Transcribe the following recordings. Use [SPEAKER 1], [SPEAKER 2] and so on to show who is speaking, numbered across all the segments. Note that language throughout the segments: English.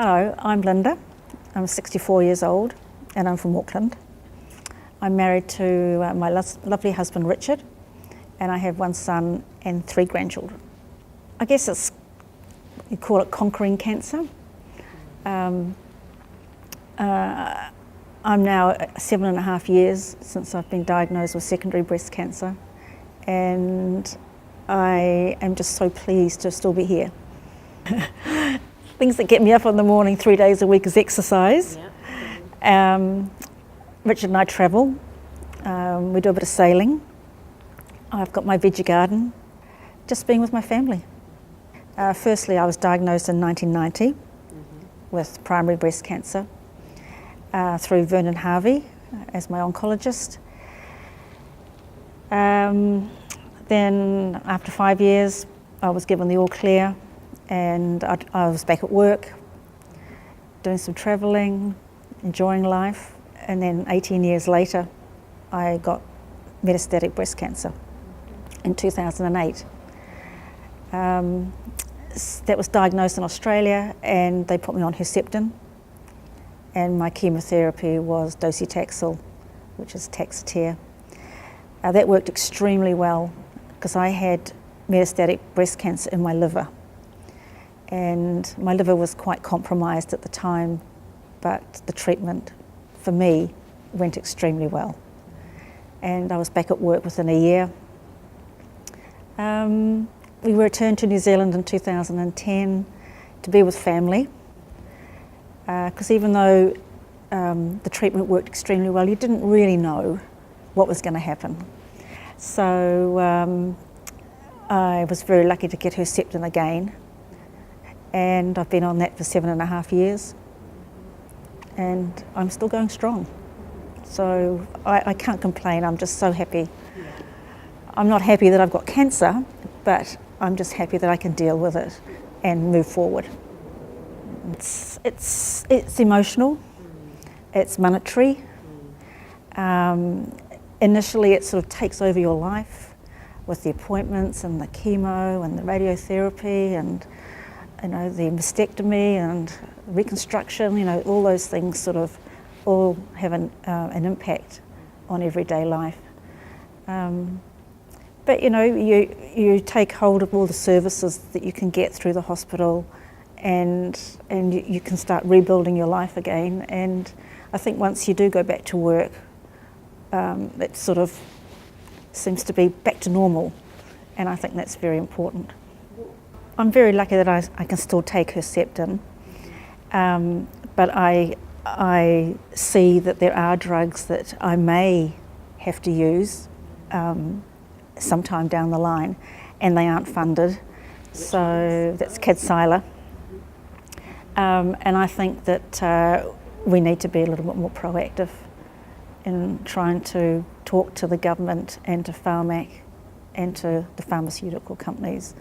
[SPEAKER 1] Hello, I'm Lynda. I'm 64 years old and I'm from Auckland. I'm married to my lovely husband Richard, and I have one son and 3 grandchildren. I guess you call it conquering cancer. I'm now 7.5 years since I've been diagnosed with secondary breast cancer, and I am just so pleased to still be here. Things that get me up in the morning 3 days a week is exercise. Richard and I travel. We do a bit of sailing. I've got my veggie garden. Just being with my family. Firstly, I was diagnosed in 1990 with primary breast cancer through Vernon Harvey as my oncologist. Then after 5 years, I was given the all clear, and I was back at work, doing some travelling, enjoying life, and then 18 years later, I got metastatic breast cancer in 2008. That was diagnosed in Australia, and they put me on Herceptin, and my chemotherapy was docetaxel, which is Taxotere. That worked extremely well because I had metastatic breast cancer in my liver, and my liver was quite compromised at the time, but the treatment for me went extremely well, and I was back at work within a year. We returned to New Zealand in 2010 to be with family, because even though the treatment worked extremely well, you didn't really know what was going to happen. So I was very lucky to get Herceptin again, and I've been on that for 7.5 years, and I'm still going strong. So I can't complain. I'm just so happy. I'm not happy that I've got cancer, but I'm just happy that I can deal with it and move forward. It's emotional, it's monetary. Initially it sort of takes over your life with the appointments and the chemo and the radiotherapy and the mastectomy and reconstruction, all those things sort of all have an impact on everyday life. But you take hold of all the services that you can get through the hospital, and you can start rebuilding your life again. And I think once you do go back to work, it sort of seems to be back to normal, and I think that's very important. I'm very lucky that I can still take Herceptin, but I see that there are drugs that I may have to use sometime down the line, and they aren't funded. So that's Kadcyla. And I think that we need to be a little bit more proactive in trying to talk to the government and to Pharmac and to the pharmaceutical companies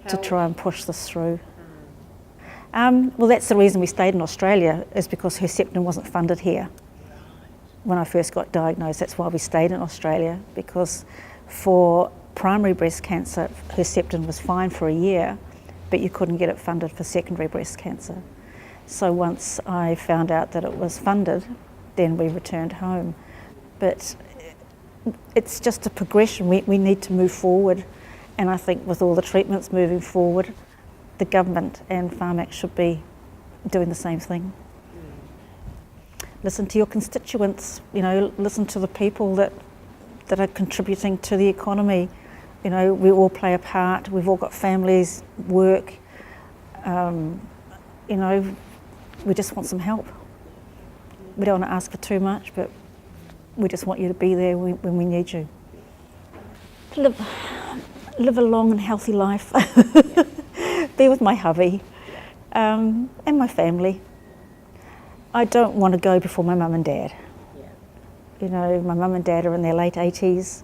[SPEAKER 1] to try and push this through. Well, that's the reason we stayed in Australia, is because Herceptin wasn't funded here when I first got diagnosed. That's why we stayed in Australia, because for primary breast cancer, Herceptin was fine for a year, but you couldn't get it funded for secondary breast cancer. So once I found out that it was funded, then we returned home. But it's just a progression. We need to move forward, and I think with all the treatments moving forward, the government and Pharmac should be doing the same thing. Listen to your constituents, listen to the people that are contributing to the economy. We all play a part. We've all got families, work. We just want some help. We don't want to ask for too much, but we just want you to be there when we need you. Live a long and healthy life. Be with my hubby and my family. I don't want to go before my mum and dad. My mum and dad are in their late 80s,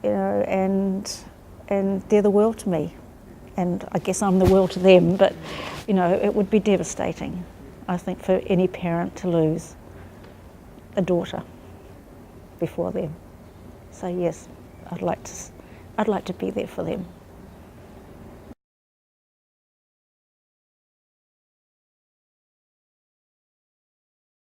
[SPEAKER 1] and they're the world to me. And I guess I'm the world to them, but, it would be devastating, I think, for any parent to lose a daughter before them. So yes, I'd like to be there for them.